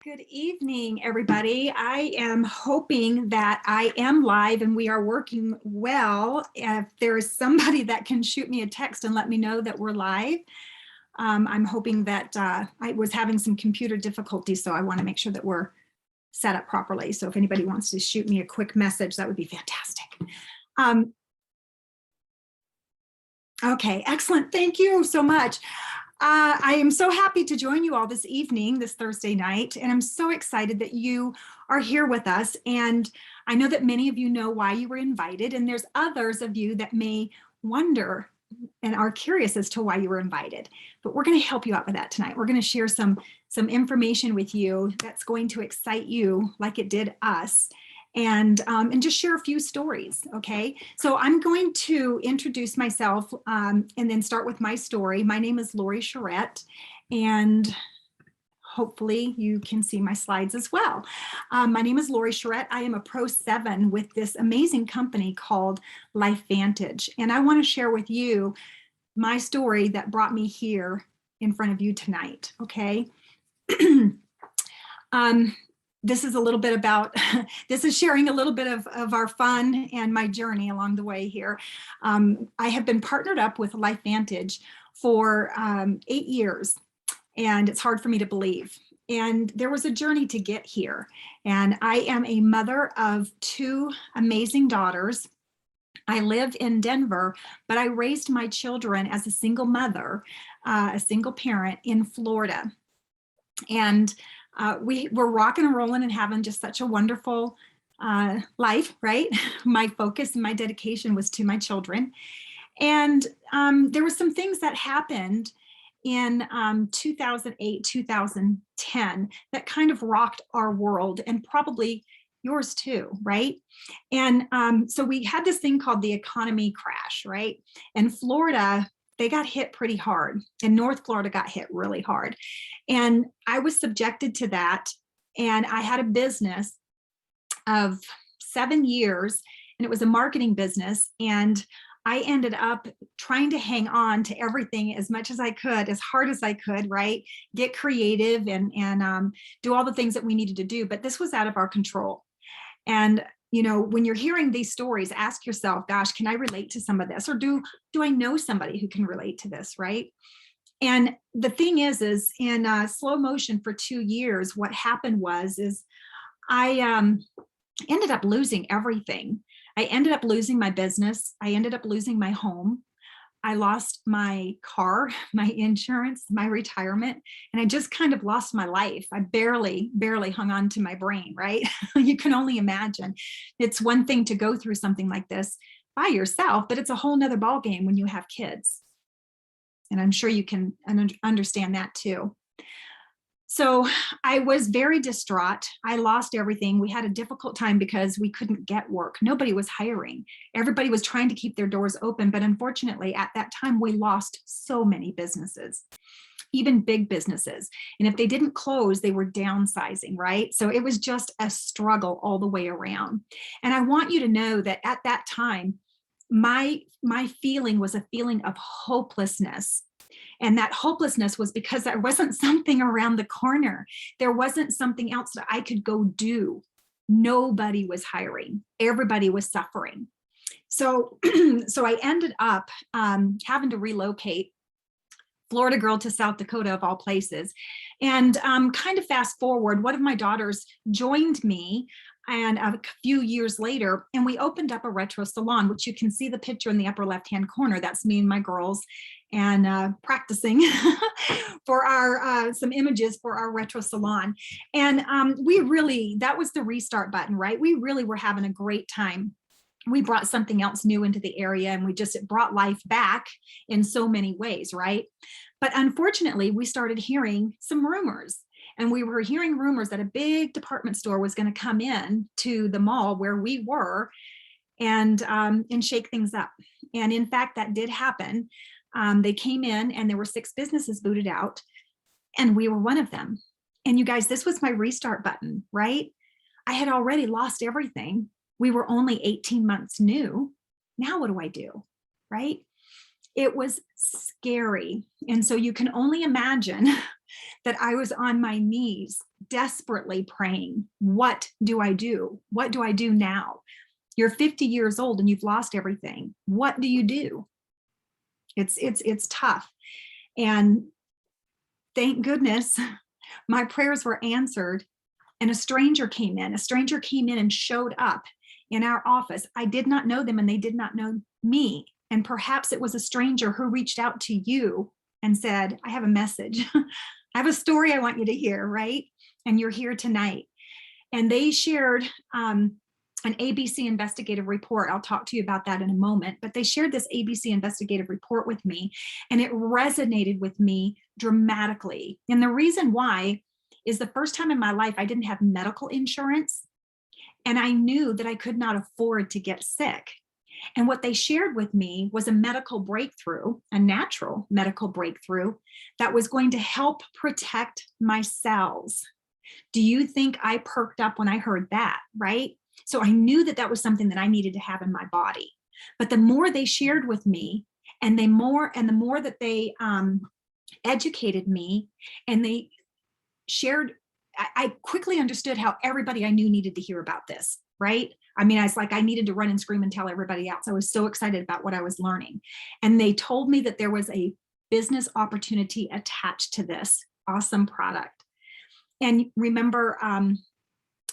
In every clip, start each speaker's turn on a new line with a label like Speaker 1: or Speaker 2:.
Speaker 1: Good evening, everybody. I am hoping that I am live and we are working well. If there is somebody that can shoot me a text and let me know that we're live. I'm hoping that I was having some computer difficulties, so I want to make sure that we're set up properly. So if anybody wants to shoot me a quick message, that would be fantastic. Okay, excellent. Thank you so much. I am so happy to join you all this evening, this Thursday night, and I'm so excited that you are here with us. And I know that many of you know why you were invited, and there's others of you that may wonder and are curious as to why you were invited. But we're going to help you out with that tonight. We're going to share some information with you that's going to excite you like it did us. And just share a few stories, okay? So I'm going to introduce myself and then start with my story. My name is Lori Charette, and hopefully you can see my slides as well. My name is Lori Charette. I am a Pro 7 with this amazing company called Lifevantage, and I want to share with you my story that brought me here in front of you tonight, okay? This is a little bit about, this is sharing a little bit of our fun and my journey along the way here. I have been partnered up with Lifevantage for 8 years, and it's hard for me to believe. And there was a journey to get here. And I am a mother of 2 amazing daughters. I live in Denver, but I raised my children as a single mother, a single parent in Florida. And we were rocking and rolling and having just such a wonderful life, right? My focus and my dedication was to my children. And there were some things that happened in 2008, 2010 that kind of rocked our world, and probably yours too, right? And so we had this thing called the economy crash, right? And Florida, they got hit pretty hard, and North Florida got hit really hard. And I was subjected to that. And I had a business of 7 years, and it was a marketing business. And I ended up trying to hang on to everything as much as I could, as hard as I could, right? Get creative and do all the things that we needed to do. But this was out of our control. And you know, when you're hearing these stories, ask yourself, gosh, can I relate to some of this? Or do I know somebody who can relate to this, right? And the thing is in slow motion for 2 years, what happened is I ended up losing everything. I ended up losing my business. I ended up losing my home. I lost my car, my insurance, my retirement, and I just kind of lost my life. I barely hung on to my brain, right? You can only imagine. It's one thing to go through something like this by yourself, but it's a whole nother ballgame when you have kids. And I'm sure you can understand that too. So I was very distraught. I lost everything. We had a difficult time because we couldn't get work. Nobody was hiring. Everybody was trying to keep their doors open. But unfortunately, at that time, we lost so many businesses, even big businesses. And if they didn't close, they were downsizing, right? So it was just a struggle all the way around. And I want you to know that at that time, my feeling was a feeling of hopelessness. And that hopelessness was because there wasn't something around the corner. There wasn't something else that I could go do. Nobody was hiring. Everybody was suffering. So, so I ended up having to relocate, Florida girl to South Dakota of all places. And kind of fast forward, one of my daughters joined me, and a few years later, and we opened up a retro salon, which you can see the picture in the upper left-hand corner. That's me and my girls, and practicing for our some images for our retro salon. And we really, that was the restart button, right? We really were having a great time. We brought something else new into the area, and it brought life back in so many ways, right? But unfortunately, we started hearing some rumors. And we were hearing rumors that a big department store was going to come in to the mall where we were and shake things up. And in fact, that did happen. They came in, and there were 6 businesses booted out, and we were one of them. And you guys, this was my restart button, right? I had already lost everything. We were only 18 months new. Now what do I do, right? It was scary. And so you can only imagine that I was on my knees, desperately praying, what do I do? What do I do now? You're 50 years old and you've lost everything. What do you do? It's tough. And thank goodness my prayers were answered. And a stranger came in. A stranger came in and showed up in our office. I did not know them and they did not know me. And perhaps it was a stranger who reached out to you and said, I have a message. I have a story I want you to hear, right? And you're here tonight. And they shared an ABC investigative report. I'll talk to you about that in a moment, but they shared this ABC investigative report with me and it resonated with me dramatically. And the reason why is the first time in my life I didn't have medical insurance and I knew that I could not afford to get sick. And what they shared with me was a medical breakthrough, a natural medical breakthrough that was going to help protect my cells. Do you think I perked up when I heard that, right? So I knew that that was something that I needed to have in my body. But the more they shared with me and the more that they educated me and they shared, I quickly understood how everybody I knew needed to hear about this, right? I mean, I was like, I needed to run and scream and tell everybody else. I was so excited about what I was learning. And they told me that there was a business opportunity attached to this awesome product. And remember,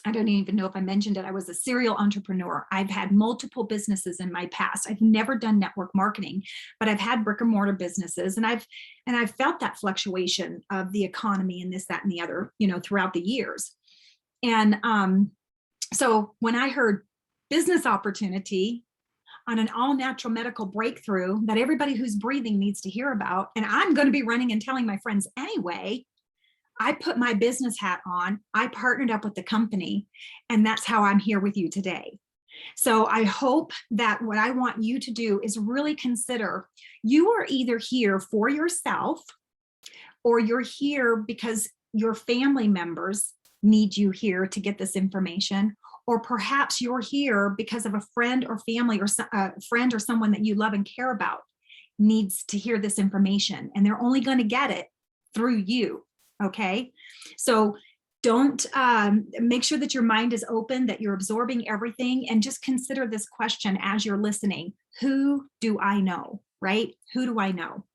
Speaker 1: I don't even know if I mentioned it, I was a serial entrepreneur. I've had multiple businesses in my past. I've never done network marketing, but I've had brick and mortar businesses and I've felt that fluctuation of the economy and this, that, and the other, throughout the years. And so when I heard business opportunity on an all natural medical breakthrough that everybody who's breathing needs to hear about, and I'm going to be running and telling my friends anyway, I put my business hat on, I partnered up with the company, and that's how I'm here with you today. So I hope that what I want you to do is really consider you are either here for yourself or you're here because your family members need you here to get this information, or perhaps you're here because of a friend or family or a friend or someone that you love and care about needs to hear this information, and they're only going to get it through you. Okay, so don't make sure that your mind is open, that you're absorbing everything, and just consider this question as you're listening. Who do I know, right? Who do I know?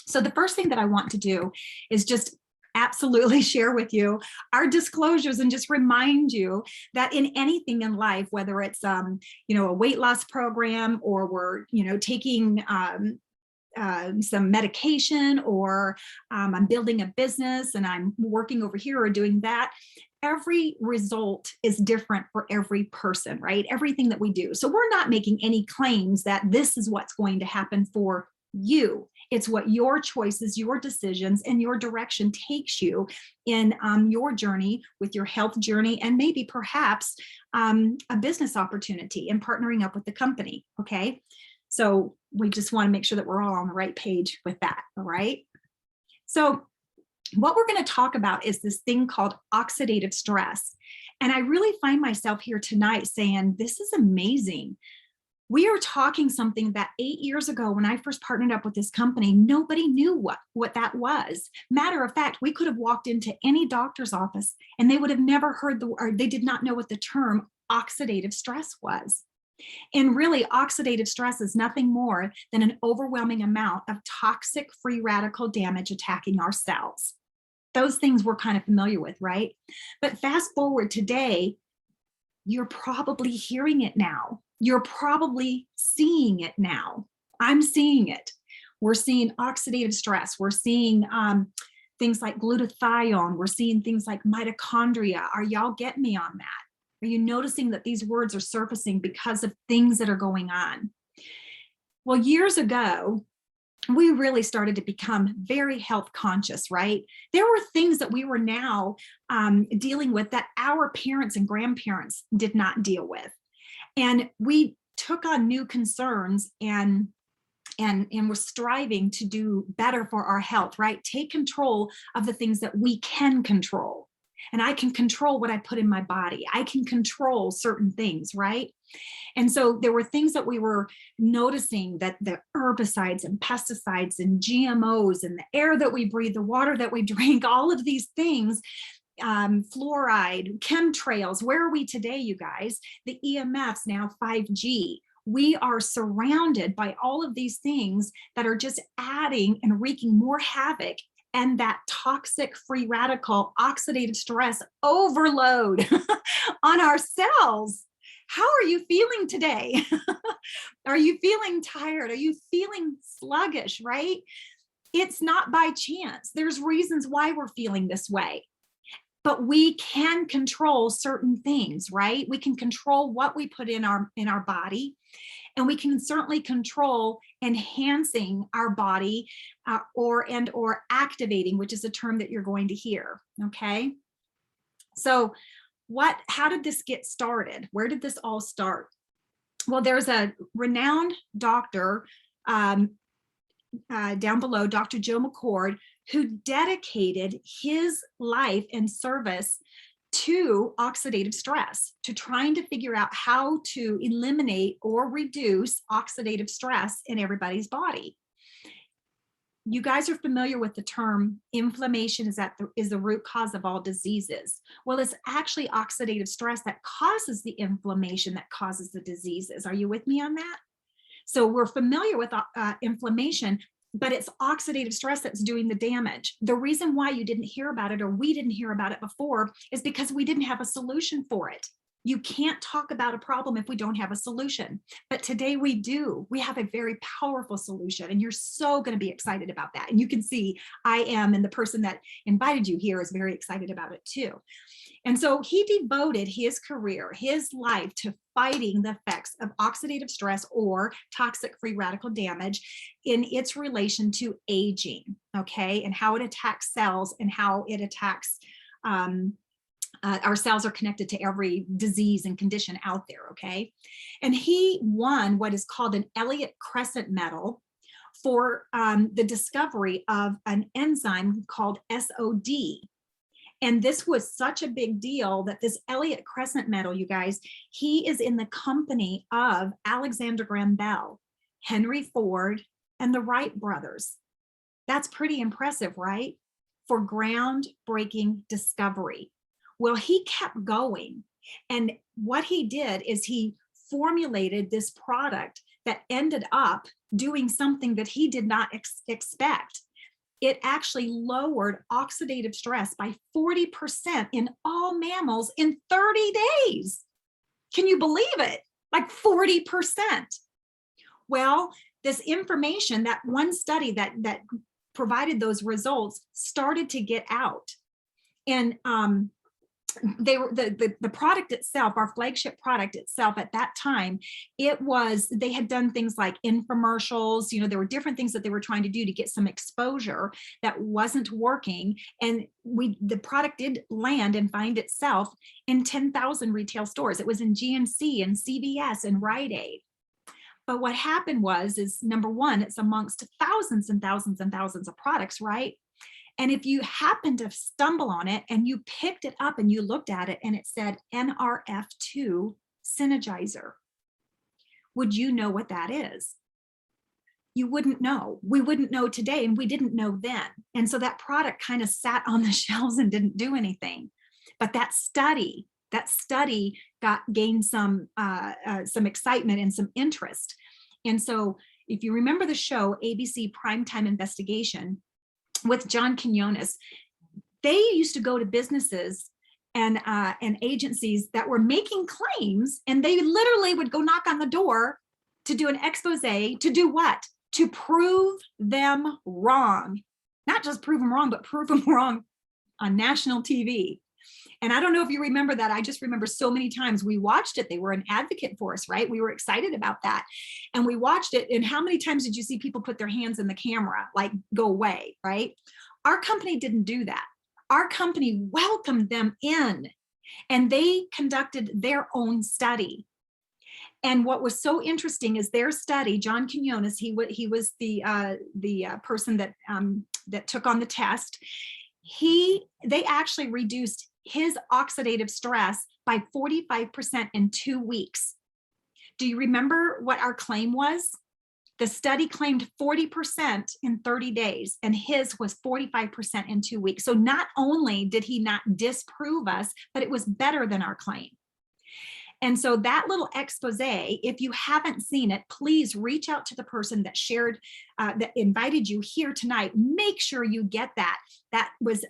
Speaker 1: So the first thing that I want to do is just absolutely share with you our disclosures and just remind you that in anything in life, whether it's a weight loss program or we're taking some medication, or I'm building a business and I'm working over here or doing that, every result is different for every person, right? Everything that we do. So we're not making any claims that this is what's going to happen for you. It's what your choices, your decisions, and your direction takes you in your journey with your health journey, and maybe perhaps a business opportunity and partnering up with the company, okay? So we just want to make sure that we're all on the right page with that, all right? So what we're going to talk about is this thing called oxidative stress. And I really find myself here tonight saying, this is amazing. We are talking something that 8 years ago, when I first partnered up with this company, nobody knew what that was. Matter of fact, we could have walked into any doctor's office and they would have never heard or they did not know what the term oxidative stress was. And really, oxidative stress is nothing more than an overwhelming amount of toxic free radical damage attacking our cells. Those things we're kind of familiar with, right? But fast forward today, you're probably hearing it now. You're probably seeing it now. I'm seeing it. We're seeing oxidative stress. We're seeing things like glutathione. We're seeing things like mitochondria. Are y'all getting me on that? Are you noticing that these words are surfacing because of things that are going on? Well, years ago, we really started to become very health conscious, right? There were things that we were now dealing with that our parents and grandparents did not deal with. And we took on new concerns and we're striving to do better for our health, right? Take control of the things that we can control. and I can control what I put in my body. I can control certain things, right? And so there were things that we were noticing, that the herbicides and pesticides and GMOs and the air that we breathe, the water that we drink, all of these things, fluoride, chemtrails. Where are we today, you guys? The EMFs, now 5G. We are surrounded by all of these things that are just adding and wreaking more havoc, and that toxic free radical oxidative stress overload on our cells. How are you feeling today? Are you feeling tired? Are you feeling sluggish, right? It's not by chance. There's reasons why we're feeling this way. But we can control certain things, right? We can control what we put in our body, and we can certainly control enhancing our body or activating, which is a term that you're going to hear, okay? So how did this get started? Where did this all start? Well, there's a renowned doctor down below, Dr. Joe McCord, who dedicated his life and service to oxidative stress, to trying to figure out how to eliminate or reduce oxidative stress in everybody's body. You guys are familiar with the term inflammation is the root cause of all diseases. Well, it's actually oxidative stress that causes the inflammation that causes the diseases. Are you with me on that? So we're familiar with inflammation, but it's oxidative stress that's doing the damage. The reason why you didn't hear about it, or we didn't hear about it before, is because we didn't have a solution for it. You can't talk about a problem if we don't have a solution. But today we do. We have a very powerful solution, and you're so going to be excited about that. And you can see I am, and the person that invited you here is very excited about it too. And so he devoted his career, his life, to fighting the effects of oxidative stress or toxic free radical damage in its relation to aging, okay, and how it attacks cells and how it attacks our cells are connected to every disease and condition out there, okay? And he won what is called an Elliott Crescent Medal for the discovery of an enzyme called SOD. And this was such a big deal that this Elliott Crescent Medal, you guys, he is in the company of Alexander Graham Bell, Henry Ford, and the Wright brothers. That's pretty impressive, right? For groundbreaking discovery. Well, he kept going. And what he did is he formulated this product that ended up doing something that he did not expect. It actually lowered oxidative stress by 40% in all mammals in 30 days. Can you believe it? Like 40%. Well, this information, that one study that provided those results, started to get out. And the product itself, our flagship product itself at that time, they had done things like infomercials, there were different things that they were trying to do to get some exposure that wasn't working. And the product did land and find itself in 10,000 retail stores. It was in GNC and CVS and Rite Aid. But what happened is, number one, it's amongst thousands and thousands and thousands of products, right? And if you happen to stumble on it and you picked it up and you looked at it and it said NRF2 Synergizer, would you know what that is? You wouldn't know. We wouldn't know today, and we didn't know then. And so that product kind of sat on the shelves and didn't do anything. But that study gained some excitement and some interest. And so if you remember the show ABC Primetime Investigation with John Quinones, they used to go to businesses and agencies that were making claims, and they literally would go knock on the door to do an expose. To do what? To prove them wrong. Not just prove them wrong, but prove them wrong on national TV. And I don't know if you remember that. I just remember so many times we watched it. They were an advocate for us, right? We were excited about that. And we watched it. And how many times did you see people put their hands in the camera, like go away, right? Our company didn't do that. Our company welcomed them in, and they conducted their own study. And what was so interesting is their study, John Quinones, he was the person that took on the test. They actually reduced his oxidative stress by 45% in 2 weeks. Do you remember what our claim was? The study claimed 40% in 30 days, and his was 45% in 2 weeks. So not only did he not disprove us, but it was better than our claim. And so that little expose, if you haven't seen it, please reach out to the person that shared, that invited you here tonight. Make sure you get that. That was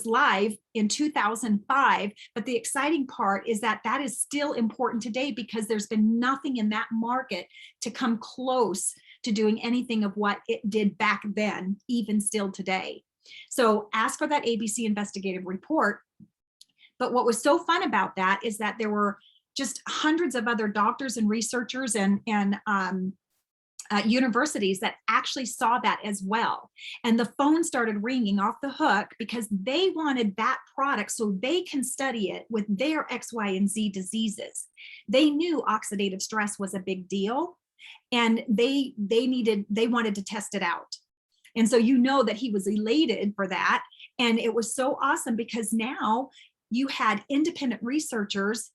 Speaker 1: live in 2005, but the exciting part is that that is still important today because there's been nothing in that market to come close to doing anything of what it did back then, even still today. So ask for that ABC investigative report. But what was so fun about that is that there were just hundreds of other doctors and researchers and universities that actually saw that as well. And the phone started ringing off the hook because they wanted that product so they can study it with their X, Y, and Z diseases. They knew oxidative stress was a big deal, and they wanted to test it out. And so you know that he was elated for that. And it was so awesome because now you had independent researchers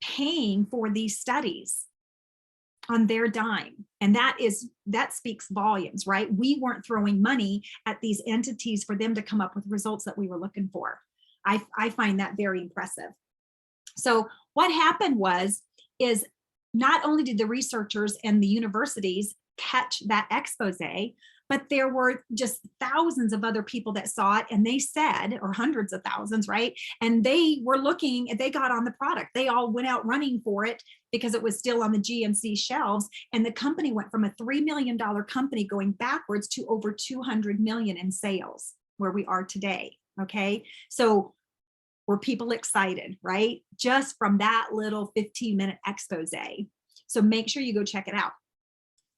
Speaker 1: paying for these studies on their dime. And that speaks volumes, right? We weren't throwing money at these entities for them to come up with results that we were looking for. I find that very impressive. So what happened is not only did the researchers and the universities catch that expose, but there were just thousands of other people that saw it, and they said, or hundreds of thousands, right? And they were looking, they got on the product. They all went out running for it because it was still on the GNC shelves. And the company went from a $3 million company going backwards to over 200 million in sales, where we are today, okay? So were people excited, right? Just from that little 15-minute expose. So make sure you go check it out.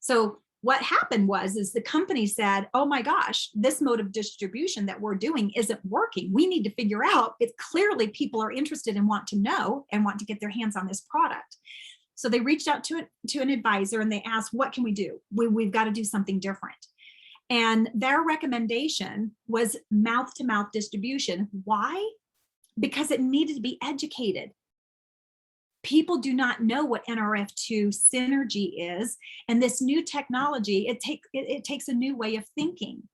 Speaker 1: So what happened is the company said, oh my gosh, this mode of distribution that we're doing isn't working. We need to figure out if clearly people are interested and want to know and want to get their hands on this product. So they reached out to an advisor and they asked, what can we do? We've got to do something different. And their recommendation was mouth-to-mouth distribution. Why? Because it needed to be educated. People do not know what NRF2 synergy is, and this new technology, it takes a new way of thinking,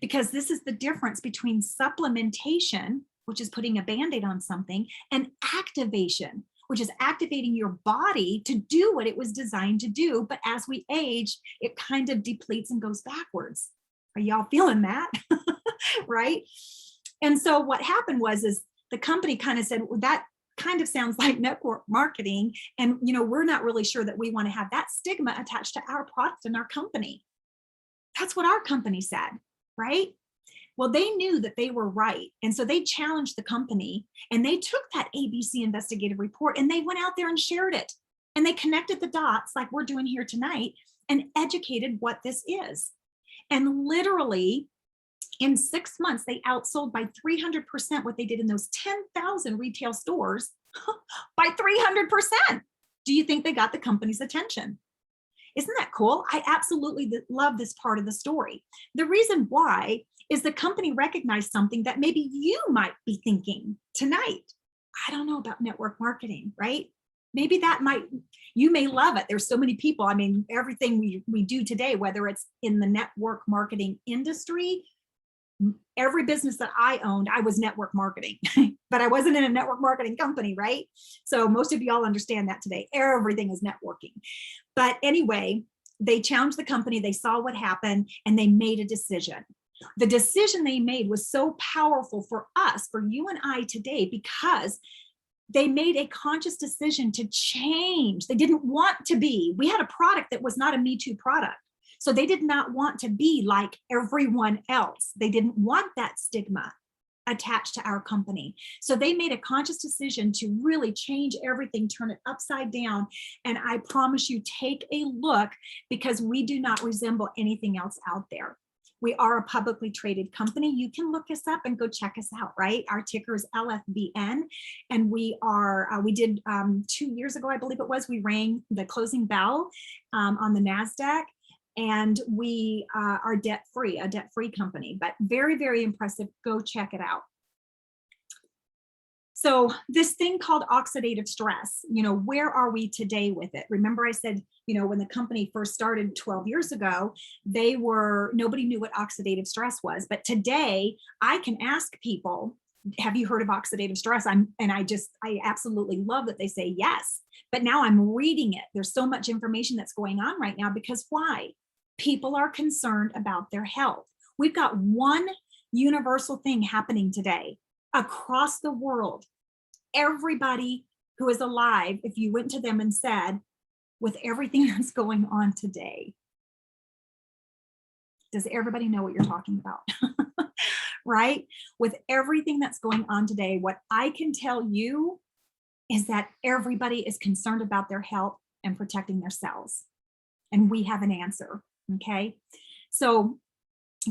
Speaker 1: because this is the difference between supplementation, which is putting a Band-Aid on something, and activation, which is activating your body to do what it was designed to do. But as we age, it kind of depletes and goes backwards. Are y'all feeling that? Right? And so what happened is the company kind of said, well, that kind of sounds like network marketing, and we're not really sure that we want to have that stigma attached to our product and our company. That's what our company said, right? Well, they knew that they were right, and so they challenged the company, and they took that ABC investigative report and they went out there and shared it, and they connected the dots like we're doing here tonight and educated what this is. And literally in 6 months, they outsold by 300% what they did in those 10,000 retail stores by 300%. Do you think they got the company's attention? Isn't that cool? I absolutely love this part of the story. The reason why is the company recognized something that maybe you might be thinking tonight. I don't know about network marketing, right? Maybe you may love it. There's so many people. I mean, everything we do today, whether it's in the network marketing industry, every business that I owned, I was network marketing, but I wasn't in a network marketing company, right? So most of y'all understand that today. Everything is networking. But anyway, they challenged the company, they saw what happened, and they made a decision. The decision they made was so powerful for us, for you and I today, because they made a conscious decision to change. They didn't want to be. We had a product that was not a Me Too product. So they did not want to be like everyone else. They didn't want that stigma attached to our company. So they made a conscious decision to really change everything, turn it upside down. And I promise you, take a look, because we do not resemble anything else out there. We are a publicly traded company. You can look us up and go check us out, right? Our ticker is LFBN. And we did 2 years ago, I believe it was, we rang the closing bell on the NASDAQ. And we are debt-free, a debt-free company, but very, very impressive. Go check it out. So this thing called oxidative stress, where are we today with it? Remember I said, when the company first started 12 years ago, nobody knew what oxidative stress was. But today I can ask people, have you heard of oxidative stress? I absolutely love that they say yes. But now I'm reading it. There's so much information that's going on right now because why? People are concerned about their health. We've got one universal thing happening today across the world. Everybody who is alive, if you went to them and said, with everything that's going on today, does everybody know what you're talking about? Right? With everything that's going on today, what I can tell you is that everybody is concerned about their health and protecting their cells. And we have an answer, okay? So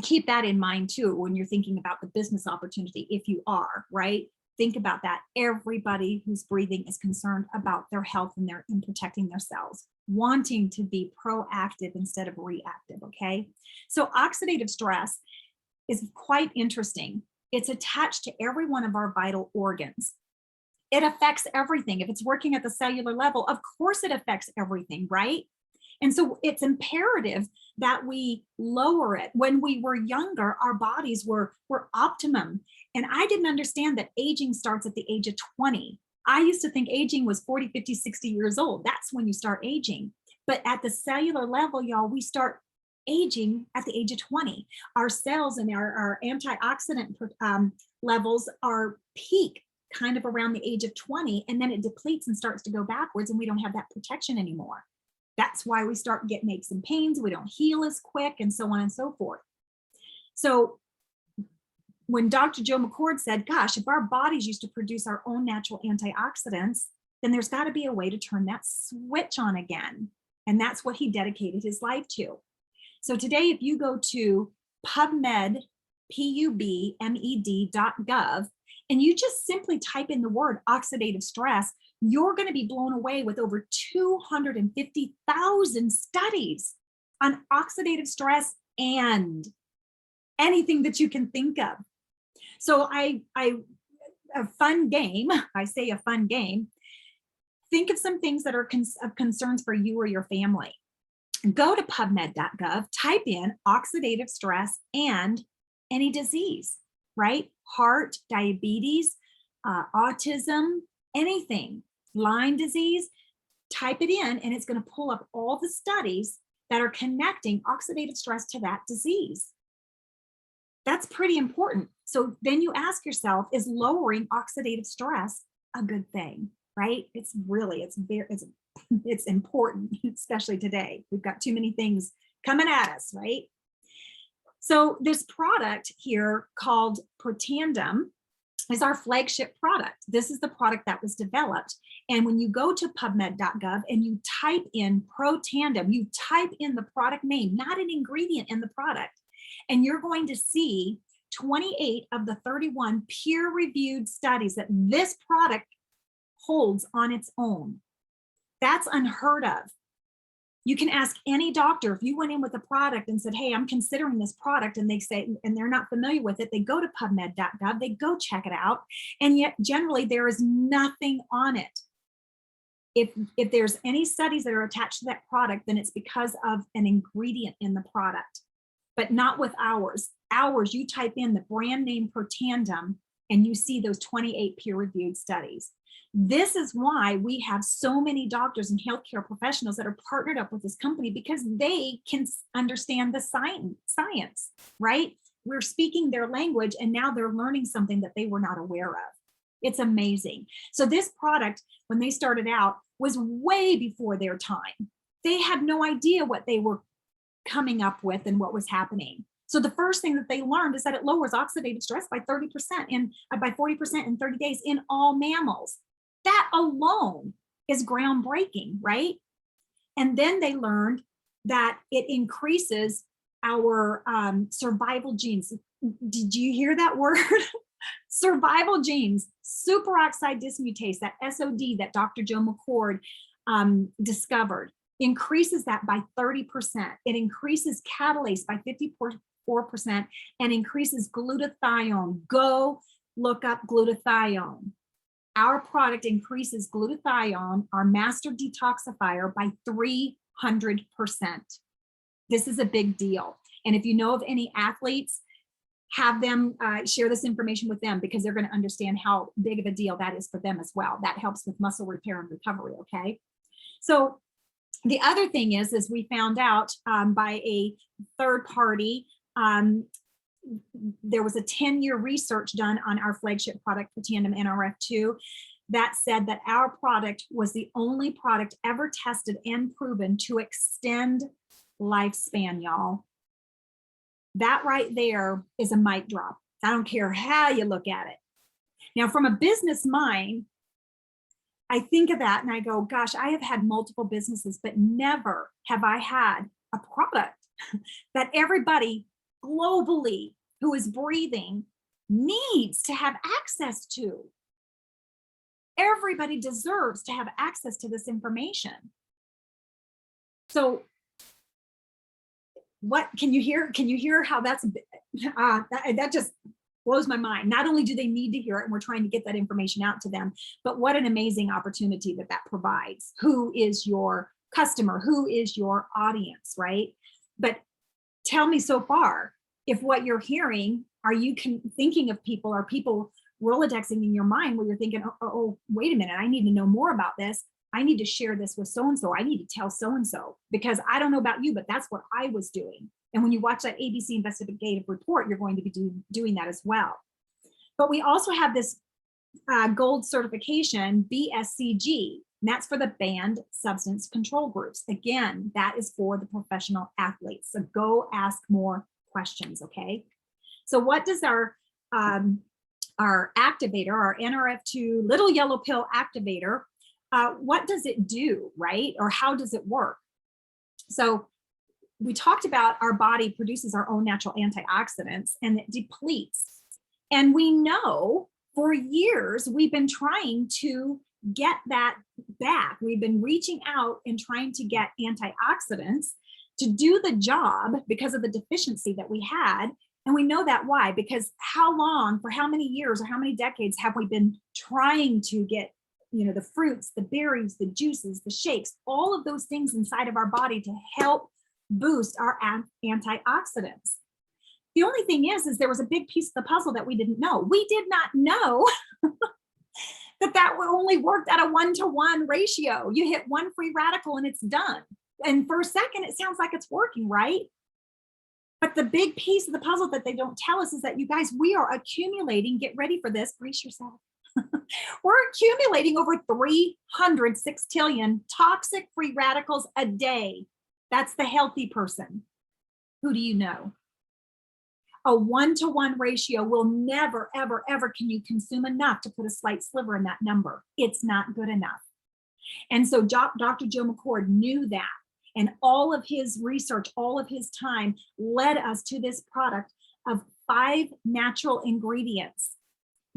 Speaker 1: keep that in mind too when you're thinking about the business opportunity, if you are, right? Think about that. Everybody who's breathing is concerned about their health and protecting their cells, wanting to be proactive instead of reactive, okay? So oxidative stress is quite interesting. It's attached to every one of our vital organs. It affects everything. If it's working at the cellular level, of course it affects everything, right? And so it's imperative that we lower it. When we were younger, our bodies were optimum. And I didn't understand that aging starts at the age of 20. I used to think aging was 40, 50, 60 years old. That's when you start aging. But at the cellular level, y'all, we start aging at the age of 20. Our cells and our antioxidant levels are peak kind of around the age of 20, and then it depletes and starts to go backwards, and we don't have that protection anymore. That's why we start getting aches and pains. We don't heal as quick, and so on and so forth. So when Dr. Joe McCord said, gosh, if our bodies used to produce our own natural antioxidants, then there's got to be a way to turn that switch on again. And that's what he dedicated his life to. So today, if you go to PubMed, PubMed.gov, and you just simply type in the word oxidative stress, you're going to be blown away with over 250,000 studies on oxidative stress and anything that you can think of. So a fun game, I say a fun game, think of some things that are of concerns for you or your family. Go to PubMed.gov, type in oxidative stress and any disease, right? Heart, diabetes, autism, anything, Lyme disease, type it in and it's going to pull up all the studies that are connecting oxidative stress to that disease. That's pretty important. So then you ask yourself, is lowering oxidative stress a good thing, right? It's important, especially today. We've got too many things coming at us, right? So this product here called Protandim is our flagship product. This is the product that was developed. And when you go to PubMed.gov and you type in Protandim, you type in the product name, not an ingredient in the product, and you're going to see 28 of the 31 peer-reviewed studies that this product holds on its own. That's unheard of. You can ask any doctor, if you went in with a product and said, hey, I'm considering this product, and they say, and they're not familiar with it, they go to PubMed.gov, they go check it out, and yet generally there is nothing on it. If there's any studies that are attached to that product, then it's because of an ingredient in the product, but not with ours. Ours, you type in the brand name Protandim and you see those 28 peer-reviewed studies. This is why we have so many doctors and healthcare professionals that are partnered up with this company, because they can understand the science, right? We're speaking their language and now they're learning something that they were not aware of. It's amazing. So this product, when they started out, was way before their time. They had no idea what they were coming up with and what was happening. So the first thing that they learned is that it lowers oxidative stress by 30% by 40% in 30 days in all mammals. That alone is groundbreaking, right? And then they learned that it increases our survival genes. Did you hear that word? Survival genes, superoxide dismutase, that SOD that Dr. Joe McCord discovered, increases that by 30%. It increases catalase by 54% and increases glutathione. Go look up glutathione. Our product increases glutathione, our master detoxifier, by 300%. This is a big deal. And if you know of any athletes, have them share this information with them, because they're going to understand how big of a deal that is for them as well. That helps with muscle repair and recovery, okay? So the other thing is we found out by a third party, there was a 10-year research done on our flagship product, the Tandem NRF2, that said that our product was the only product ever tested and proven to extend lifespan, y'all. That right there is a mic drop. I don't care how you look at it. Now, from a business mind, I think of that and I go, gosh, I have had multiple businesses, but never have I had a product that everybody globally who is breathing needs to have access to. Everybody deserves to have access to this information. So what can you hear? Can you hear how that's that just blows my mind. Not only do they need to hear it, and we're trying to get that information out to them, but what an amazing opportunity that provides. Who is your customer? Who is your audience, right? But tell me so far, if what you're hearing, are you thinking of people, are people Rolodexing in your mind where you're thinking, oh, wait a minute, I need to know more about this. I need to share this with so-and-so. I need to tell so-and-so, because I don't know about you, but that's what I was doing. And when you watch that ABC investigative report, you're going to be doing that as well. But we also have this gold certification, BSCG, and that's for the banned substance control groups. Again, that is for the professional athletes. So go ask more questions, okay? So what does our activator, our NRF2 little yellow pill activator, what does it do, right? Or how does it work? So we talked about our body produces our own natural antioxidants and it depletes. And we know for years we've been trying to get that back. We've been reaching out and trying to get antioxidants to do the job because of the deficiency that we had. And we know that why? Because how long, for how many years or how many decades have we been trying to get, the fruits, the berries, the juices, the shakes, all of those things inside of our body to help boost our antioxidants. The only thing is there was a big piece of the puzzle that we didn't know. We did not know that only worked at a 1-to-1 ratio. You hit one free radical and it's done. And for a second, it sounds like it's working, right? But the big piece of the puzzle that they don't tell us is that, you guys, we are accumulating, get ready for this, brace yourself. We're accumulating over 300 sextillion toxic free radicals a day. That's the healthy person. Who do you know? A 1-to-1 ratio will never, ever, ever can you consume enough to put a slight sliver in that number. It's not good enough. And so Dr. Joe McCord knew that. And all of his research, all of his time led us to this product of 5 natural ingredients: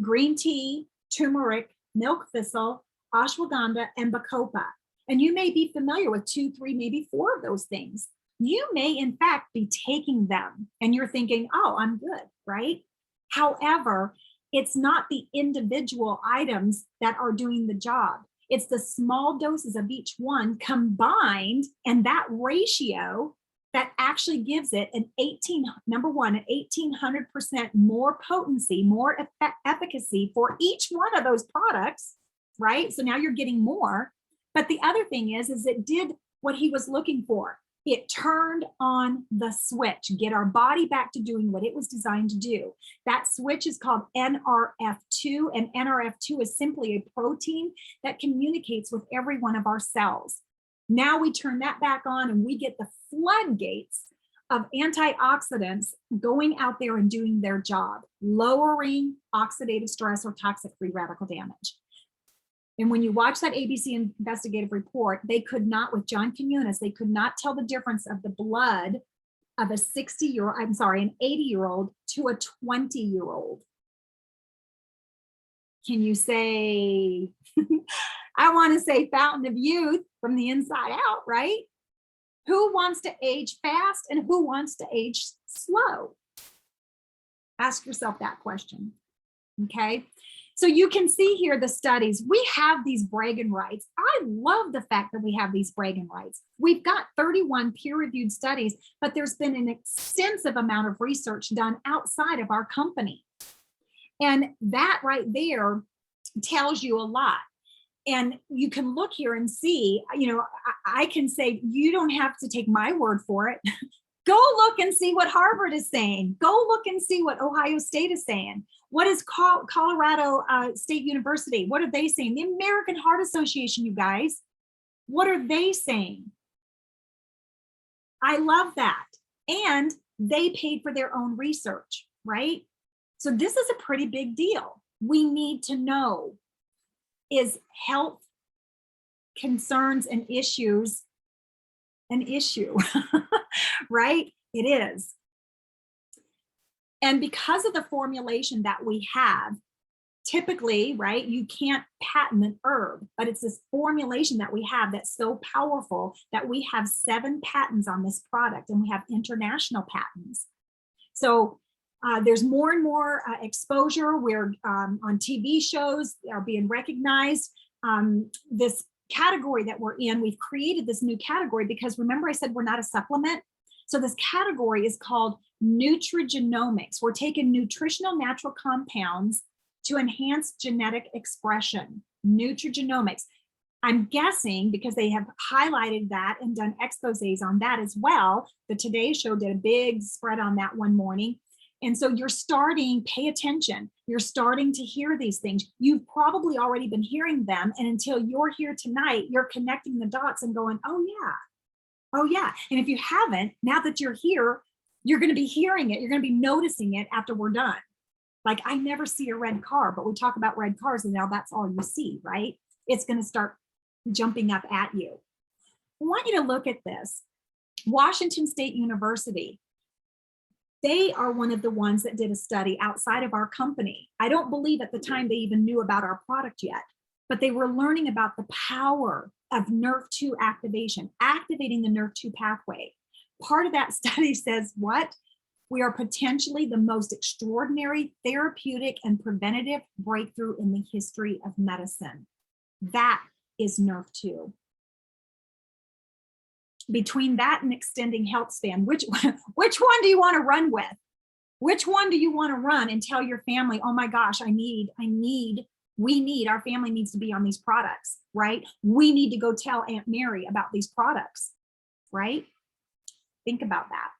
Speaker 1: green tea, turmeric, milk thistle, ashwagandha, and bacopa. And you may be familiar with 2, 3, maybe 4 of those things. You may, in fact, be taking them and you're thinking, oh, I'm good, right? However, it's not the individual items that are doing the job. It's the small doses of each one combined, and that ratio that actually gives it an 1,800% more potency, more efficacy for each one of those products, right? So now you're getting more. But the other thing is it did what he was looking for. It turned on the switch, get our body back to doing what it was designed to do. That switch is called NRF2, and NRF2 is simply a protein that communicates with every one of our cells. Now we turn that back on and we get the floodgates of antioxidants going out there and doing their job, lowering oxidative stress or toxic free radical damage. And when you watch that ABC investigative report, they could not, with John Communis, they could not tell the difference of the blood of an 80-year-old to a 20-year-old. Can you say, I want to say fountain of youth from the inside out, right? Who wants to age fast and who wants to age slow? Ask yourself that question, okay? So you can see here the studies. We have these bragging rights. I love the fact that we have these bragging rights. We've got 31 peer-reviewed studies, but there's been an extensive amount of research done outside of our company. And that right there tells you a lot. And you can look here and see, you know, I can say, you don't have to take my word for it. Go look and see what Harvard is saying. Go look and see what Ohio State is saying. What is Colorado State University? What are they saying? The American Heart Association, you guys. What are they saying? I love that. And they paid for their own research, right? So this is a pretty big deal. We need to know, is health concerns and issues an issue, right? It is. And because of the formulation that we have, typically, right, you can't patent an herb, but it's this formulation that we have that's so powerful that we have 7 patents on this product, and we have international patents. So there's more and more exposure. We're on TV shows, are being recognized. This category that we're in, we've created this new category because remember I said we're not a supplement? So this category is called nutrigenomics. We're taking nutritional natural compounds to enhance genetic expression, nutrigenomics. I'm guessing because they have highlighted that and done exposés on that as well. The Today Show did a big spread on that one morning. And so you're starting, pay attention. You're starting to hear these things. You've probably already been hearing them. And until you're here tonight, you're connecting the dots and going, oh yeah, oh yeah. And if you haven't, now that you're here, you're going to be hearing it. You're going to be noticing it after we're done. Like I never see a red car, but we talk about red cars and now that's all you see, right? It's going to start jumping up at you. I want you to look at this. Washington State University. They are one of the ones that did a study outside of our company. I don't believe at the time they even knew about our product yet, but they were learning about the power of NRF2 activation, activating the NRF2 pathway. Part of that study says what? We are potentially the most extraordinary therapeutic and preventative breakthrough in the history of medicine. That is NRF2. Between that and extending health span, which one do you want to run with? Which one do you want to run and tell your family, oh my gosh, we need, our family needs to be on these products, right? We need to go tell Aunt Mary about these products, right? Think about that.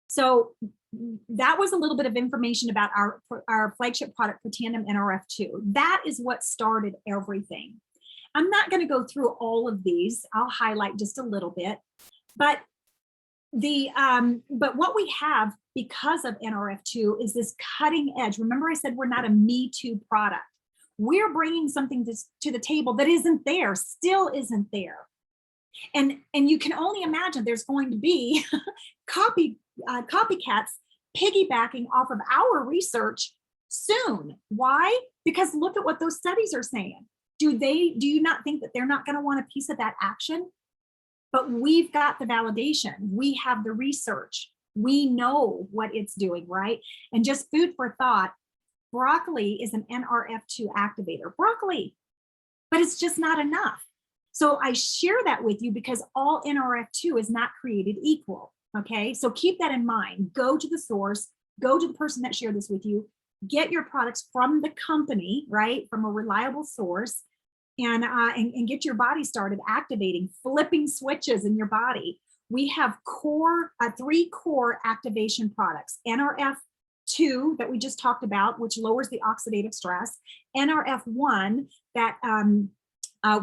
Speaker 1: So that was a little bit of information about our flagship product for Tandem NRF2. That is what started everything. I'm not going to go through all of these. I'll highlight just a little bit, but what we have because of NRF2 is this cutting edge. Remember I said we're not a Me Too product. We're bringing something to the table that isn't there, still isn't there. And you can only imagine there's going to be copycats piggybacking off of our research soon. Why? Because look at what those studies are saying. Do you not think that they're not going to want a piece of that action? But we've got the validation. We have the research. We know what it's doing, right? And just food for thought, broccoli is an NRF2 activator. Broccoli, but it's just not enough. So I share that with you because all NRF2 is not created equal, okay? So keep that in mind. Go to the source, go to the person that shared this with you, get your products from the company, right? From a reliable source. And get your body started activating, flipping switches in your body. We have 3 core activation products. NRF2 that we just talked about, which lowers the oxidative stress. NRF1 that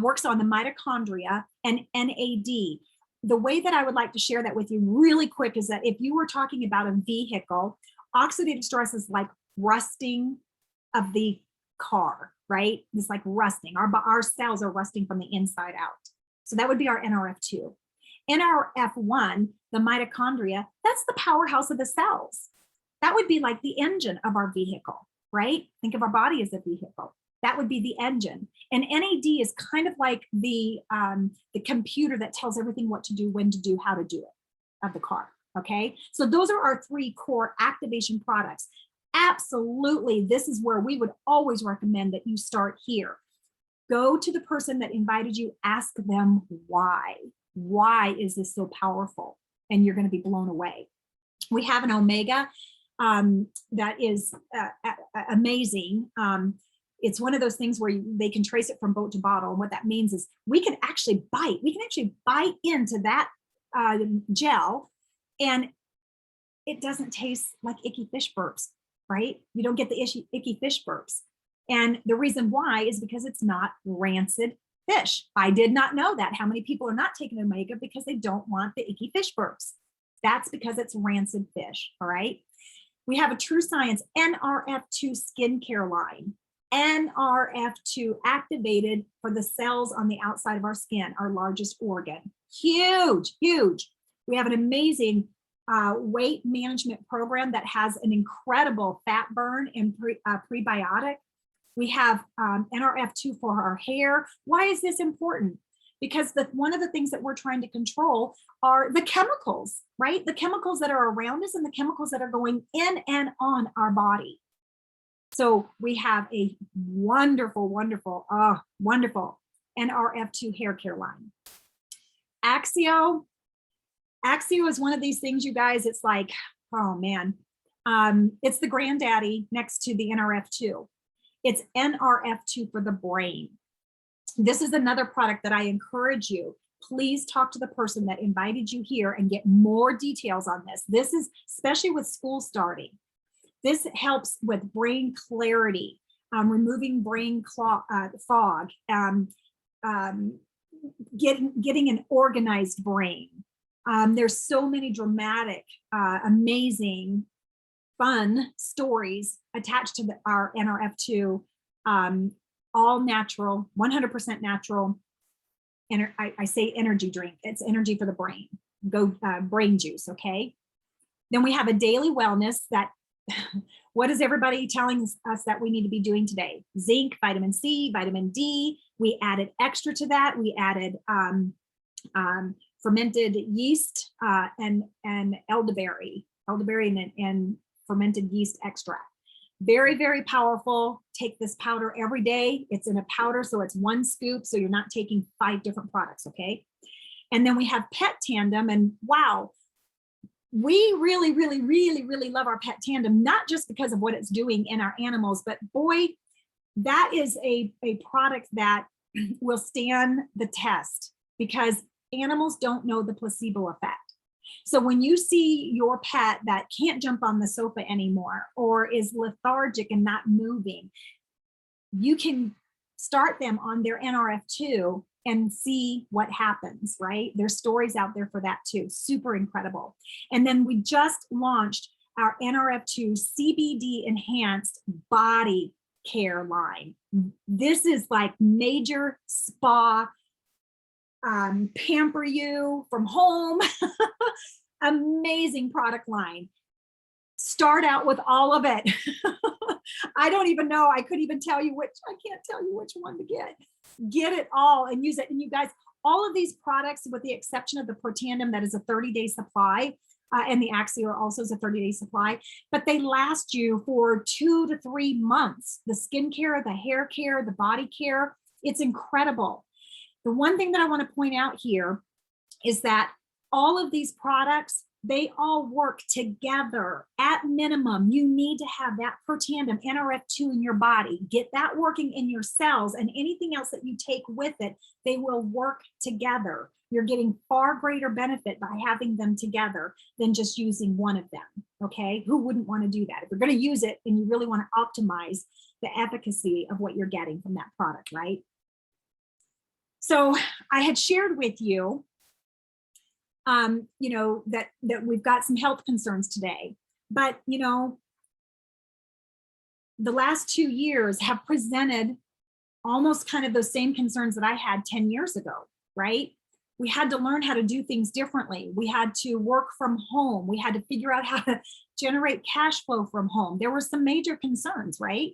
Speaker 1: works on the mitochondria, and NAD. The way that I would like to share that with you really quick is that if you were talking about a vehicle, oxidative stress is like rusting of the car, right? It's like rusting. Our cells are rusting from the inside out. So that would be our NRF2. NRF1, the mitochondria, that's the powerhouse of the cells. That would be like the engine of our vehicle, right? Think of our body as a vehicle. That would be the engine. And NAD is kind of like the computer that tells everything what to do, when to do, how to do it of the car, okay? So those are our 3 core activation products. absolutely, this is where we would always recommend that you start here. Go to the person that invited you, ask them why. Why is this so powerful? And you're going to be blown away. We have an omega that is amazing. It's one of those things where they can trace it from boat to bottle. And what that means is we can actually bite into that gel, and it doesn't taste like icky fish burps, right? You don't get the icky fish burps. And the reason why is because it's not rancid fish. I did not know that. How many people are not taking omega because they don't want the icky fish burps? That's because it's rancid fish, all right? We have a True Science NRF2 skincare line. NRF2 activated for the cells on the outside of our skin, our largest organ. Huge, huge. We have an amazing weight management program that has an incredible fat burn and prebiotic. We have NRF2 for our hair. Why is this important? Because one of the things that we're trying to control are the chemicals, right? The chemicals that are around us and the chemicals that are going in and on our body. So we have a wonderful, wonderful NRF2 hair care line. Axio is one of these things, you guys, it's like, oh man, it's the granddaddy next to the NRF2. It's NRF2 for the brain. This is another product that I encourage you. Please talk to the person that invited you here and get more details on this. This is especially with school starting. This helps with brain clarity, removing brain fog, getting an organized brain. There's so many dramatic, amazing, fun stories attached to our NRF2, all natural, 100% natural. And I say energy drink. It's energy for the brain. Go brain juice, okay? Then we have a daily wellness that, what is everybody telling us that we need to be doing today? Zinc, vitamin C, vitamin D. We added extra to that. We added fermented yeast and elderberry and fermented yeast extract. Very, very powerful. Take this powder every day. It's in a powder, so it's 1 scoop, so you're not taking 5 different products, okay? And then we have Pet Tandem, and wow, we really, really, really, really love our Pet Tandem, not just because of what it's doing in our animals, but boy, that is a product that will stand the test because animals don't know the placebo effect. So when you see your pet that can't jump on the sofa anymore or is lethargic and not moving, you can start them on their NRF2 and see what happens, right? There's stories out there for that too. Super incredible. And then we just launched our NRF2 CBD enhanced body care line. This is like major spa, pamper you from home. Amazing product line. Start out with all of it. I don't even know. I couldn't even tell you which, I can't tell you which one to get. Get it all and use it. And you guys, all of these products, with the exception of the Protandem, that is a 30-day supply, and the Axio also is a 30-day supply, but they last you for 2 to 3 months. The skincare, the hair care, the body care, it's incredible. The one thing that I want to point out here is that all of these products, they all work together. At minimum, you need to have that Protandem NRF2 in your body. Get that working in your cells, and anything else that you take with it, they will work together. You're getting far greater benefit by having them together than just using one of them, okay? Who wouldn't want to do that? If you're going to use it and you really want to optimize the efficacy of what you're getting from that product, right? So I had shared with you you know, that we've got some health concerns today, but you know, the last 2 years have presented almost kind of those same concerns that I had 10 years ago, right? We had to learn how to do things differently. We had to work from home. We had to figure out how to generate cash flow from home. There were some major concerns, right?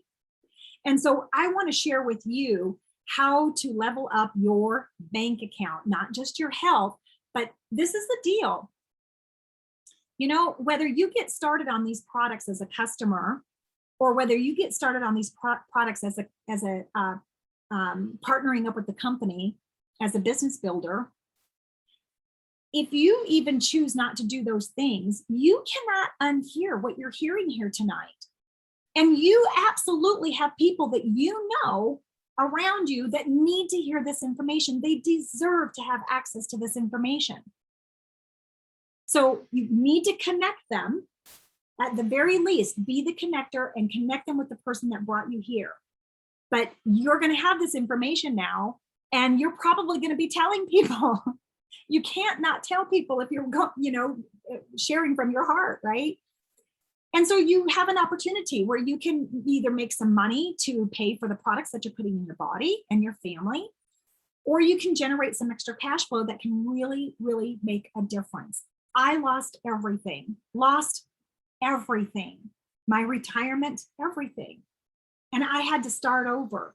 Speaker 1: And so I want to share with you how to level up your bank account, not just your health. But this is the deal. You know, whether you get started on these products as a customer or whether you get started on these products as a partnering up with the company as a business builder, if you even choose not to do those things, you cannot unhear what you're hearing here tonight. And you absolutely have people that you know around you that need to hear this information. They deserve to have access to this information. So you need to connect them. At the very least, be the connector and connect them with the person that brought you here. But you're going to have this information now, and you're probably going to be telling people. You can't not tell people if you're, sharing from your heart, right? And so you have an opportunity where you can either make some money to pay for the products that you're putting in your body and your family, or you can generate some extra cash flow that can really, really make a difference. I lost everything, my retirement, everything. And I had to start over.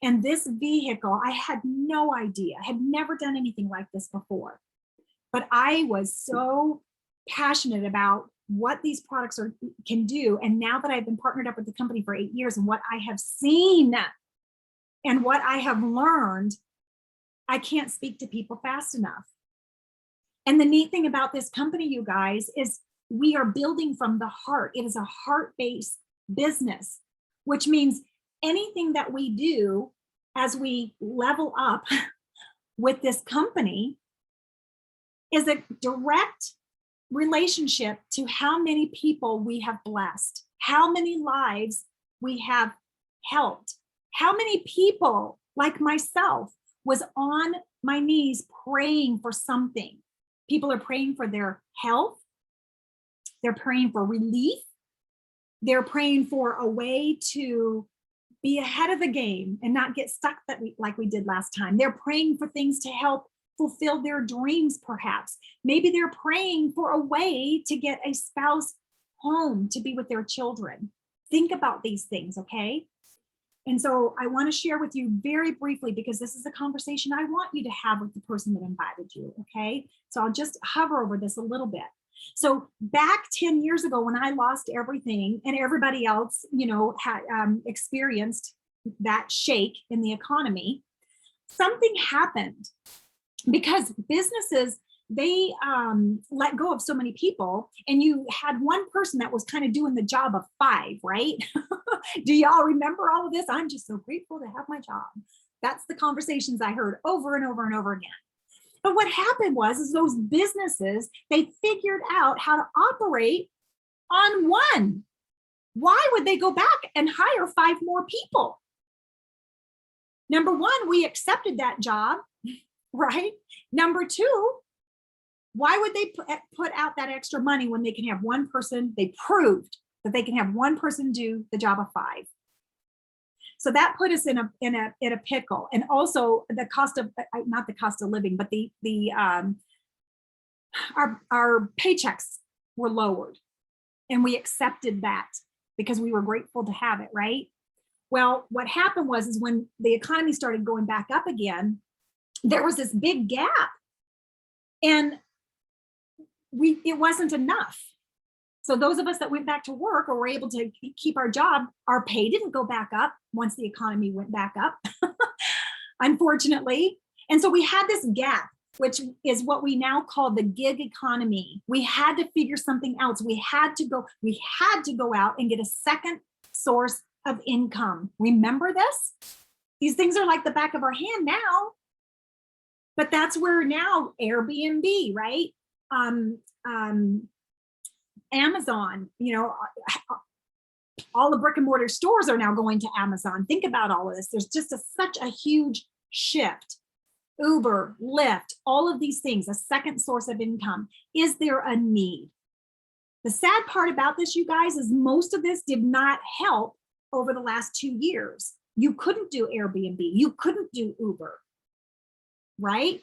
Speaker 1: And this vehicle, I had no idea. I had never done anything like this before. But I was so passionate about what these products can do. And now that I've been partnered up with the company for 8 years and what I have seen and what I have learned, I can't speak to people fast enough. And the neat thing about this company, you guys, is we are building from the heart. It is a heart-based business, which means anything that we do as we level up with this company is a direct relationship to how many people we have blessed, how many lives we have helped, how many people like myself was on my knees praying for something. People are praying for their health. They're praying for relief. They're praying for a way to be ahead of the game and not get stuck like we did last time. They're praying for things to help fulfill their dreams, perhaps. Maybe they're praying for a way to get a spouse home to be with their children. Think about these things, okay? And so I want to share with you very briefly, because this is a conversation I want you to have with the person that invited you, okay? So I'll just hover over this a little bit. So back 10 years ago, when I lost everything and everybody else, had experienced that shake in the economy, something happened because businesses, they let go of so many people, and you had one person that was kind of doing the job of 5, right? Do y'all remember all of this? I'm just so grateful to have my job. That's the conversations I heard over and over and over again. But what happened was those businesses, they figured out how to operate on one. Why would they go back and hire 5 more people? Number one, we accepted that job, right? Number 2, why would they put out that extra money when they can have one person? They proved that they can have one person do the job of 5. So that put us in a pickle. And also the cost of, not the cost of living, but our paychecks were lowered, and we accepted that because we were grateful to have it, right? Well, what happened was when the economy started going back up again, there was this big gap, and it wasn't enough. So those of us that went back to work or were able to keep our job, our pay didn't go back up once the economy went back up, unfortunately. And so we had this gap, which is what we now call the gig economy. We had to figure something else. We had to go out and get a second source of income. Remember this? These things are like the back of our hand now, but that's where now Airbnb, right? Amazon, all the brick and mortar stores are now going to Amazon. Think about all of this. There's just such a huge shift. Uber, Lyft, all of these things, a second source of income. Is there a need? The sad part about this, you guys, is most of this did not help over the last 2 years. You couldn't do Airbnb. You couldn't do Uber, right?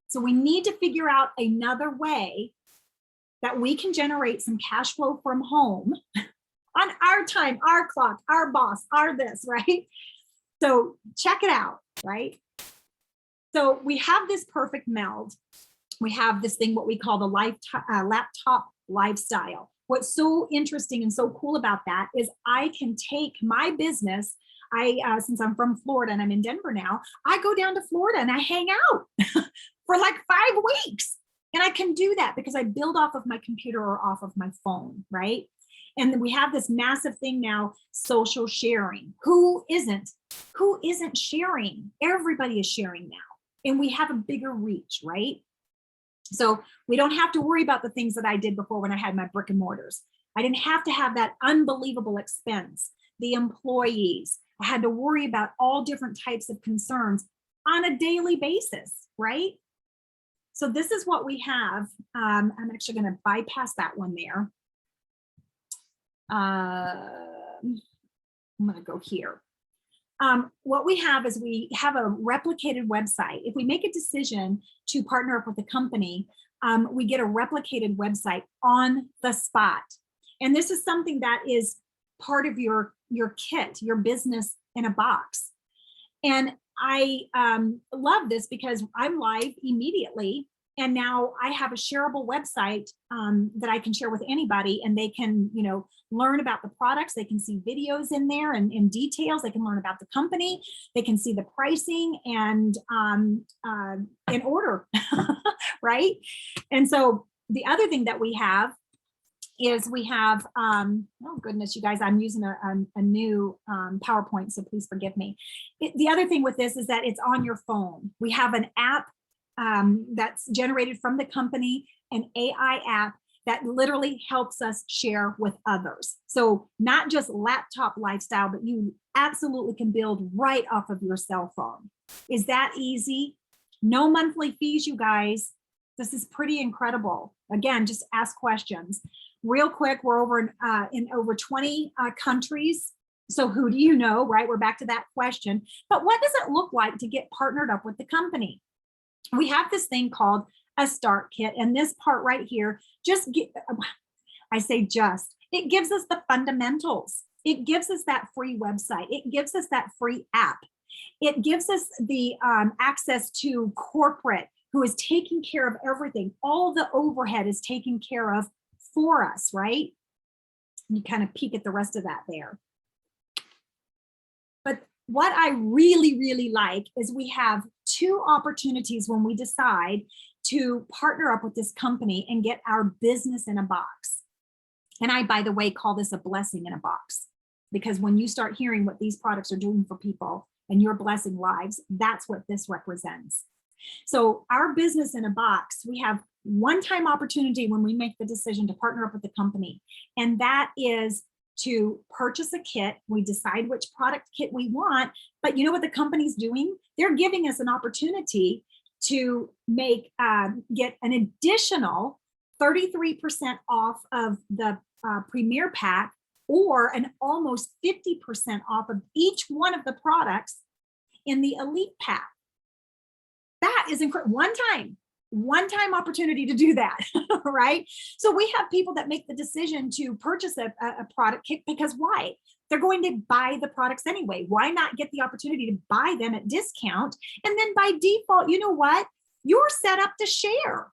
Speaker 1: So we need to figure out another way that we can generate some cash flow from home on our time, our clock, our boss, our this, right? So check it out, right? So we have this perfect meld. We have this thing, what we call the laptop lifestyle. what's so interesting and so cool about that is I can take my business. Since I'm from Florida and I'm in Denver now, I go down to Florida and I hang out for like 5 weeks. And I can do that because I build off of my computer or off of my phone, right? And then we have this massive thing now, social sharing. Who isn't sharing? Everybody is sharing now. And we have a bigger reach, right? So we don't have to worry about the things that I did before when I had my brick and mortars. I didn't have to have that unbelievable expense, the employees. I had to worry about all different types of concerns on a daily basis, right? So this is what we have. I'm actually going to bypass that one there. I'm going to go here. What we have is we have a replicated website. If we make a decision to partner up with a company, we get a replicated website on the spot. And this is something that is part of your kit, your business in a box. And I love this because I'm live immediately. And now I have a shareable website that I can share with anybody, and they can, learn about the products. They can see videos in there and in details. They can learn about the company. They can see the pricing and in order, right? And so the other thing that we have is we have, oh goodness, you guys, I'm using a new PowerPoint, so please forgive me. The other thing with this is that it's on your phone. We have an app that's generated from the company, an AI app that literally helps us share with others. So not just laptop lifestyle, but you absolutely can build right off of your cell phone. Is that easy? No monthly fees, you guys. This is pretty incredible. Again, just ask questions. Real quick, we're over in over 20 countries. So who do you know, right? We're back to that question. But what does it look like to get partnered up with the company? We have this thing called a start kit. And this part right here, it gives us the fundamentals. It gives us that free website. It gives us that free app. It gives us the access to corporate who is taking care of everything. All the overhead is taken care of for us, right? You kind of peek at the rest of that there. But what I really, really like is we have 2 opportunities when we decide to partner up with this company and get our business in a box. And I, by the way, call this a blessing in a box, because when you start hearing what these products are doing for people and you're blessing lives, that's what this represents. So our business in a box, we have one-time opportunity when we make the decision to partner up with the company. And that is to purchase a kit. We decide which product kit we want, but you know what the company's doing? They're giving us an opportunity to get an additional 33% off of the Premier Pack, or an almost 50% off of each one of the products in the Elite Pack. That is incredible. One-time opportunity to do that, right? So we have people that make the decision to purchase a product kit because why? They're going to buy the products anyway. Why not get the opportunity to buy them at discount? And then by default, you know what? You're set up to share.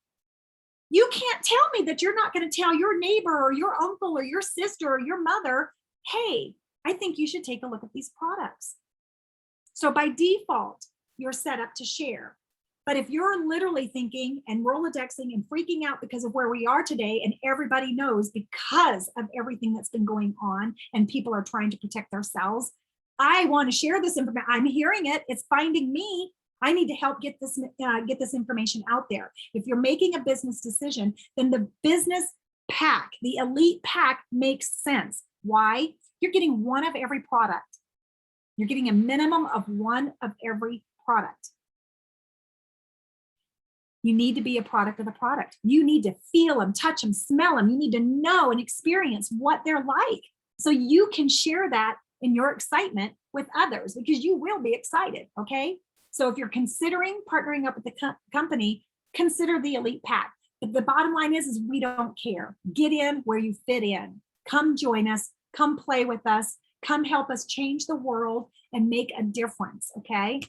Speaker 1: You can't tell me that you're not going to tell your neighbor or your uncle or your sister or your mother, hey, I think you should take a look at these products. So by default, you're set up to share. But if you're literally thinking and Rolodexing and freaking out because of where we are today, and everybody knows because of everything that's been going on and people are trying to protect themselves, I want to share this information. I'm hearing it. It's finding me. I need to help get this information out there. If you're making a business decision, then the business pack, the Elite Pack, makes sense. Why? You're getting one of every product. You're getting a minimum of one of every product. You need to be a product of the product. You need to feel them, touch them, smell them. You need to know and experience what they're like so you can share that in your excitement with others, because you will be excited, okay? So if you're considering partnering up with the company, consider the Elite Pack. But the bottom line is we don't care. Get in where you fit in. Come join us. Come play with us. Come help us change the world and make a difference, okay?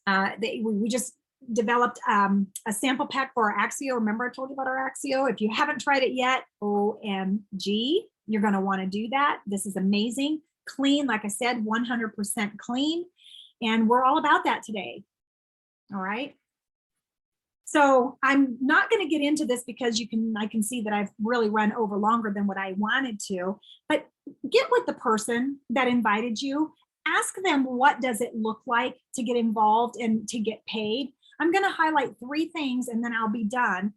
Speaker 1: We just developed a sample pack for our Axio. Remember I told you about our Axio? If you haven't tried it yet, OMG, you're going to want to do that. This is amazing. Clean, like I said, 100% clean. And we're all about that today. All right. So I'm not going to get into this because I can see that I've really run over longer than what I wanted to, but get with the person that invited you. Ask them, what does it look like to get involved and to get paid? I'm going to highlight 3 things and then I'll be done.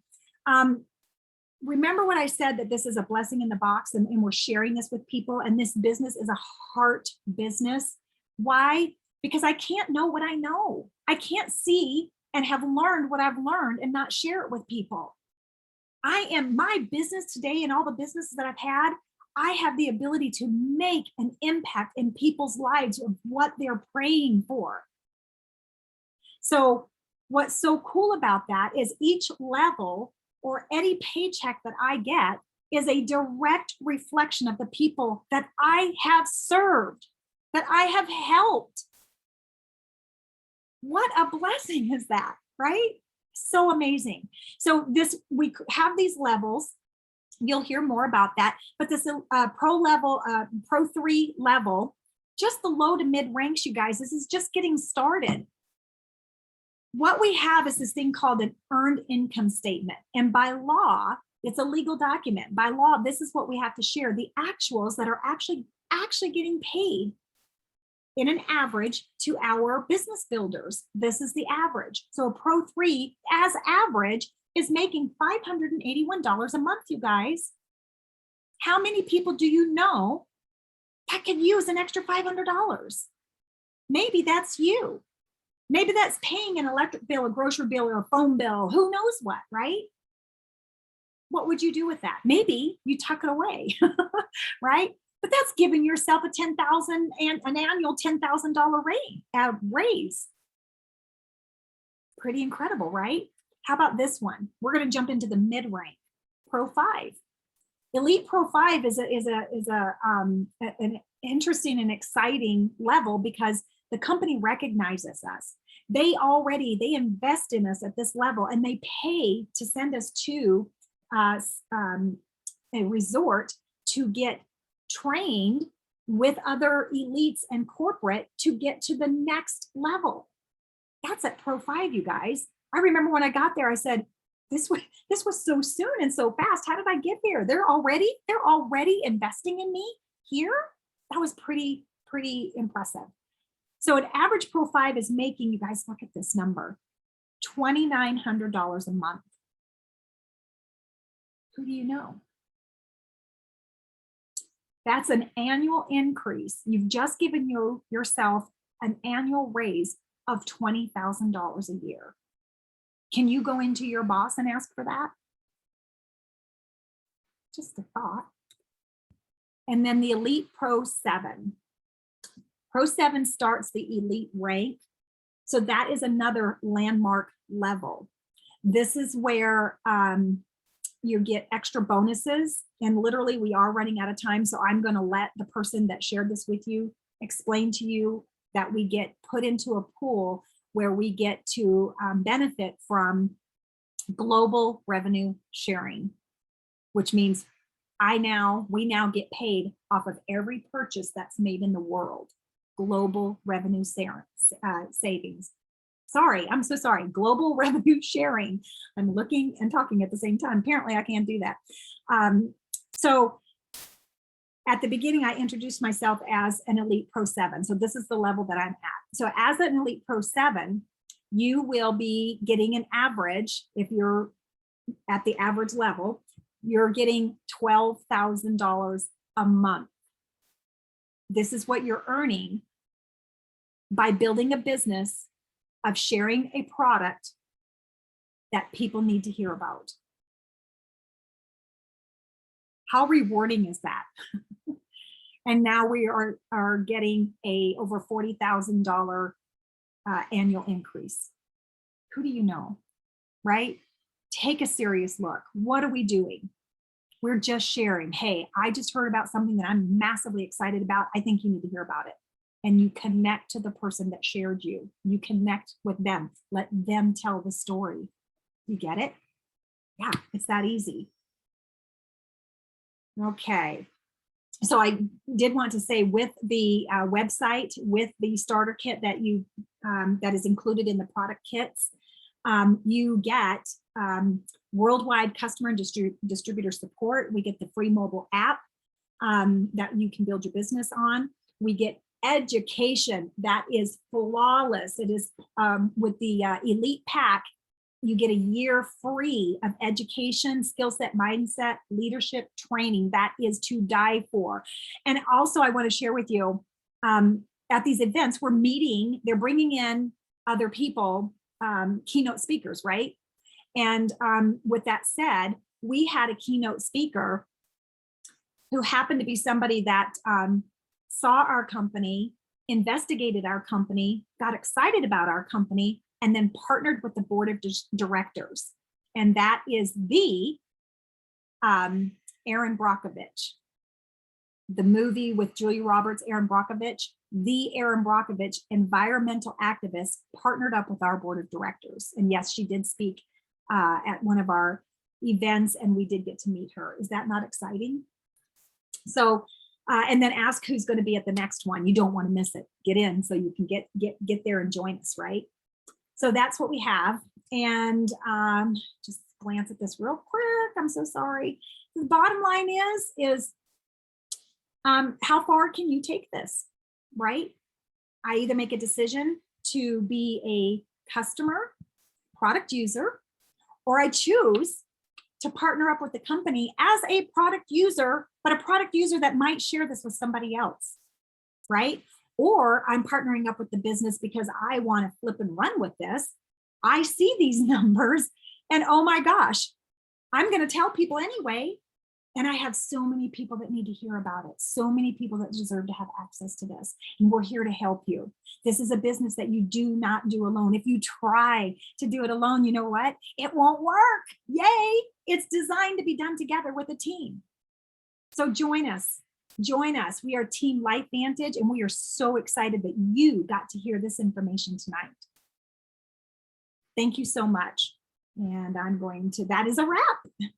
Speaker 1: Remember what I said, that this is a blessing in the box, and we're sharing this with people, and this business is a heart business. Why? Because I can't know what I know. I can't see and have learned what I've learned and not share it with people. My business today and all the businesses that I've had, I have the ability to make an impact in people's lives of what they're praying for. So what's so cool about that is each level or any paycheck that I get is a direct reflection of the people that I have served, that I have helped. What a blessing is that, right? So amazing. So we have these levels. You'll hear more about that, but this Pro 3 level, just the low to mid ranks, you guys, this is just getting started. What we have is this thing called an earned income statement. And by law, it's a legal document. By law, this is what we have to share, the actuals that are actually getting paid in an average to our business builders. This is the average. So a Pro 3 as average is making $581 a month, you guys. How many people do you know that could use an extra $500? Maybe that's you. Maybe that's paying an electric bill, a grocery bill, or a phone bill, who knows what, right? What would you do with that? Maybe you tuck it away, right? But that's giving yourself an annual $10,000 raise. Pretty incredible, right? How about this one? We're going to jump into the mid rank, Pro 5. Elite Pro 5 is an interesting and exciting level because the company recognizes us. They invest in us at this level, and they pay to send us to a resort to get trained with other elites and corporate to get to the next level. That's at Pro 5, you guys. I remember when I got there, I said, this was so soon and so fast. How did I get here? They're already investing in me here. That was pretty impressive. So an average Pro 5 is making, you guys look at this number, $2,900 a month. Who do you know? That's an annual increase. You've just given yourself an annual raise of $20,000 a year. Can you go into your boss and ask for that? Just a thought. And then the Elite Pro 7. Pro 7 starts the elite rank. So that is another landmark level. This is where you get extra bonuses. And literally, we are running out of time. So I'm going to let the person that shared this with you explain to you that we get put into a pool where we get to benefit from global revenue sharing, which means we now get paid off of every purchase that's made in the world. Global revenue savings. Sorry, I'm so sorry. Global revenue sharing. I'm looking and talking at the same time. Apparently I can't do that. So at the beginning, I introduced myself as an Elite Pro 7. So this is the level that I'm at. So as an Elite Pro 7, you will be getting an average. If you're at the average level, you're getting $12,000 a month. This is what you're earning by building a business of sharing a product that people need to hear about. How rewarding is that? And now we are getting a over $40,000 annual increase. Who do you know, right? Take a serious look. What are we doing? We're just sharing. Hey, I just heard about something that I'm massively excited about. I think you need to hear about it. and you connect to the person that shared you. You connect with them. Let them tell the story. You get it? Yeah, it's that easy. Okay. So I did want to say, with the website, with the starter kit that that is included in the product kits, you get worldwide customer and distributor support. We get the free mobile app that you can build your business on. We get education that is flawless. It is with the Elite Pack. You get a year free of education, skill set, mindset, leadership training that is to die for. And also, I want to share with you, at these events, they're bringing in other people, keynote speakers, right? And with that said, we had a keynote speaker who happened to be somebody that saw our company, investigated our company, got excited about our company, and then partnered with the board of directors. And that is the Aaron Brockovich. The movie with Julia Roberts, Aaron Brockovich, the Aaron Brockovich, environmental activist, partnered up with our board of directors. And yes, she did speak at one of our events, and we did get to meet her. Is that not exciting? So, and then ask who's going to be at the next one. You don't want to miss it. Get in so you can get there and join us, right? So that's what we have. And just glance at this real quick. I'm so sorry. The bottom line is how far can you take this, right? I either make a decision to be a customer, product user, or I choose to partner up with the company as a product user, but a product user that might share this with somebody else, right? Or I'm partnering up with the business because I want to flip and run with this. I see these numbers and oh my gosh, I'm going to tell people anyway. And I have so many people that need to hear about it. So many people that deserve to have access to this. And we're here to help you. This is a business that you do not do alone. If you try to do it alone, you know what? It won't work. Yay. It's designed to be done together with a team. So join us. Join us. We are Team Lifevantage, and we are so excited that you got to hear this information tonight. Thank you so much. And that is a wrap.